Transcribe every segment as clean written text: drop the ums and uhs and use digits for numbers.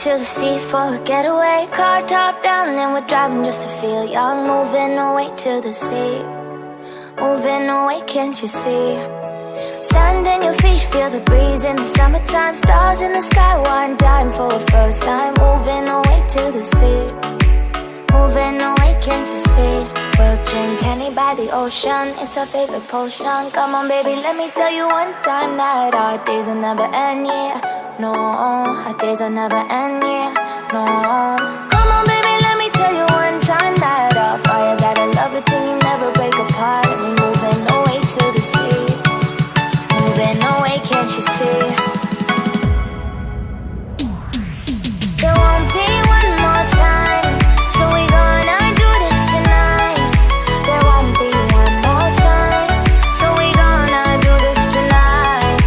to the sea for a getaway. Car top down and we're driving just to feel young. Moving away to the sea, moving away, can't you see? Sand in your feet, feel the breeze in the summertime. Stars in the sky, one dime for a first time. Moving away to the sea, moving away, can't you see? We'll drink honey by the ocean, it's our favorite potion. Come on baby, let me tell you one time that our days will never end, yeah. No, our days will never end, yeah. No. Come on baby, let me tell you one time that our fire got a love it till you never break apart. And we're moving away to the sea, moving away, can't you see? There won't be one more time, so we gonna do this tonight. There won't be one more time, so we gonna do this tonight.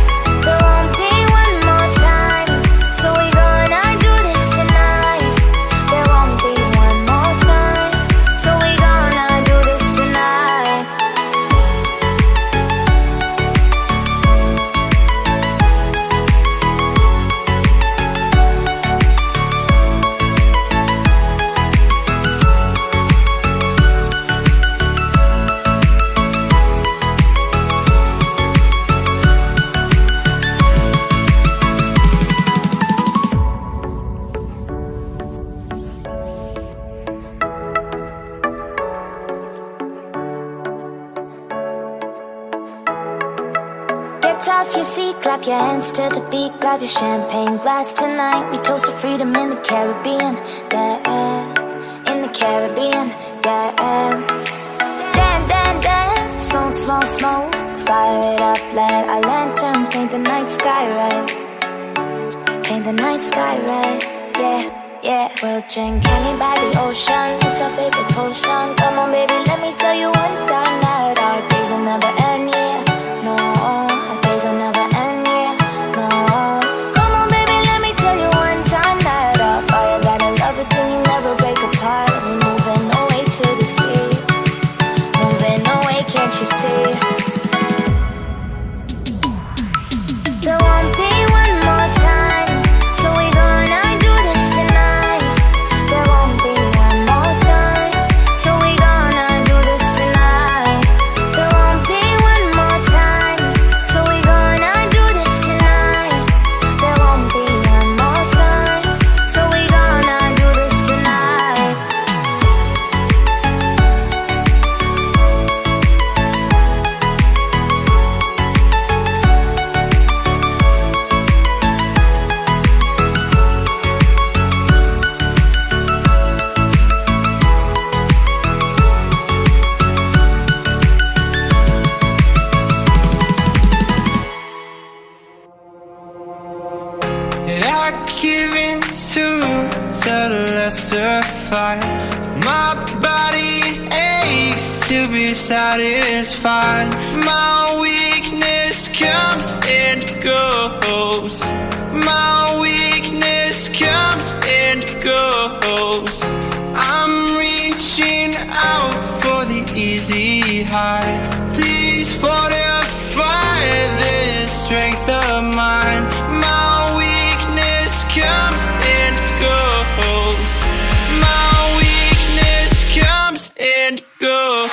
There won't be one more time, so we gonna do this tonight. There won't be one more time, so we gonna do this tonight. Get off your seat, clap your hands to the beat. Grab your champagne glass tonight. We toast to freedom in the Caribbean, yeah. In the Caribbean, yeah. Dan, dan, dan, smoke, smoke, smoke. Fire it up, let our lanterns paint the night sky red. Paint the night sky red, yeah, yeah. We'll drink honey by the ocean, it's our favorite potion. Come on baby, let me tell you one time that our days will never end, yeah. No, our days will never end, yeah. No. Come on baby, let me tell you one time that our fire got a love it till you never break apart. And we're moving away to the sea, moving away, can't you see? There won't be one more time, so we gonna do this tonight. There won't be one more time, so we gonna do this tonight. There won't be one more time, so we gonna do this tonight. There won't be one more time, so we gonna do this tonight. I give in to the lesser fight. My body aches to be satisfied. My weakness comes and goes. My weakness comes and goes. I'm reaching out for the easy high. Please fortify this strength of mine. My weakness comes and goes. My weakness comes and goes.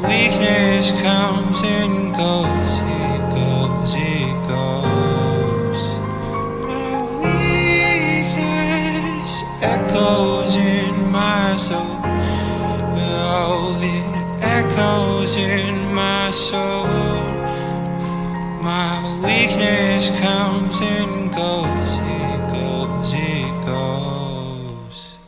weakness comes and goes, it goes, it goes. My weakness echoes in my soul. Oh, it echoes in my soul. My weakness comes and goes, it goes, it goes.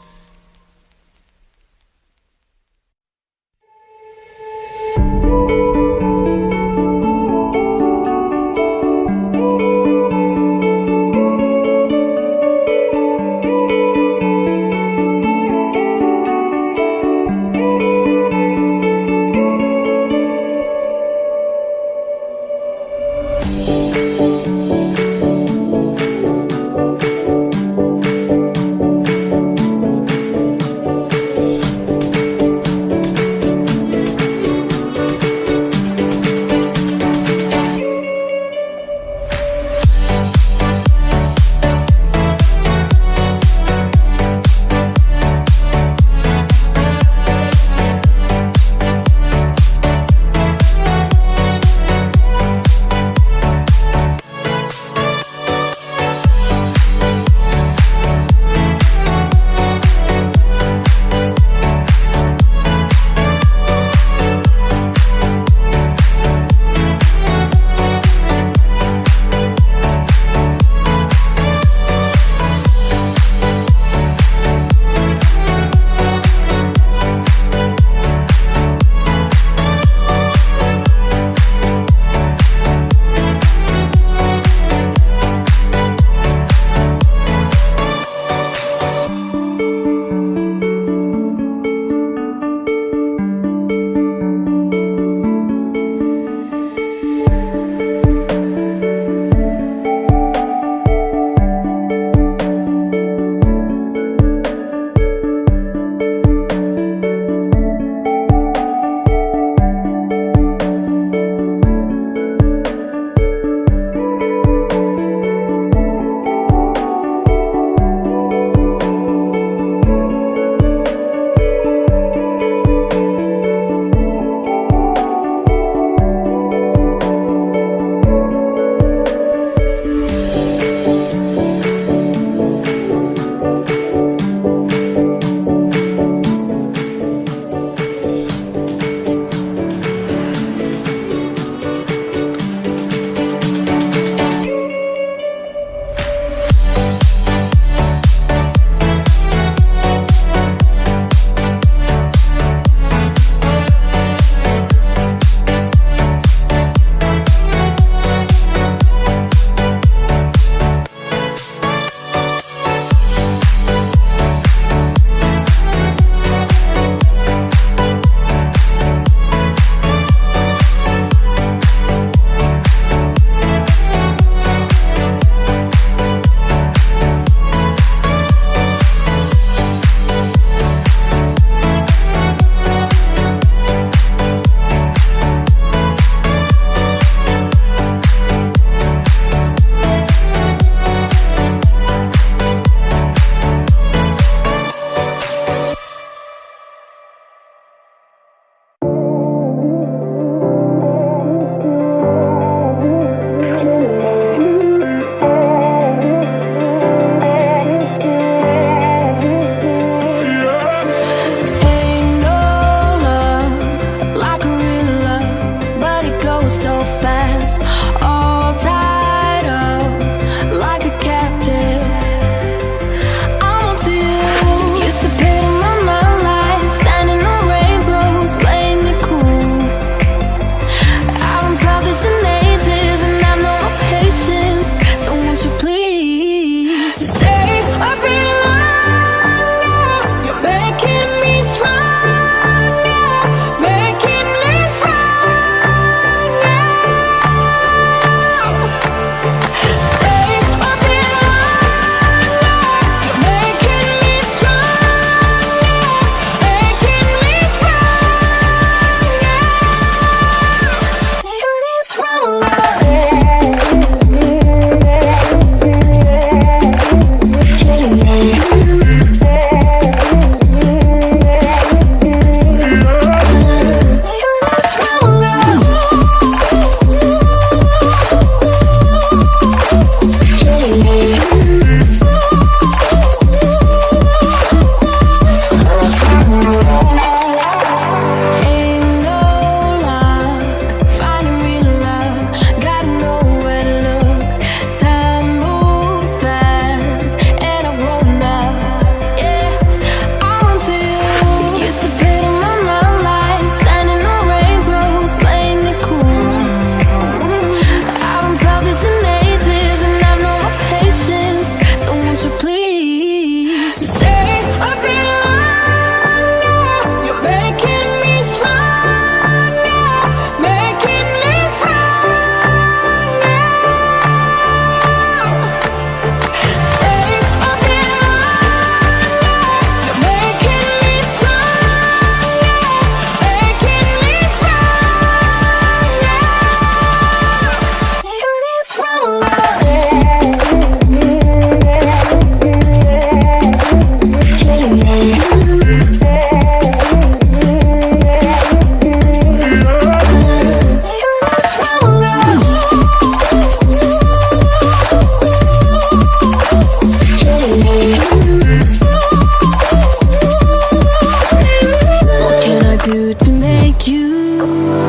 Ooh.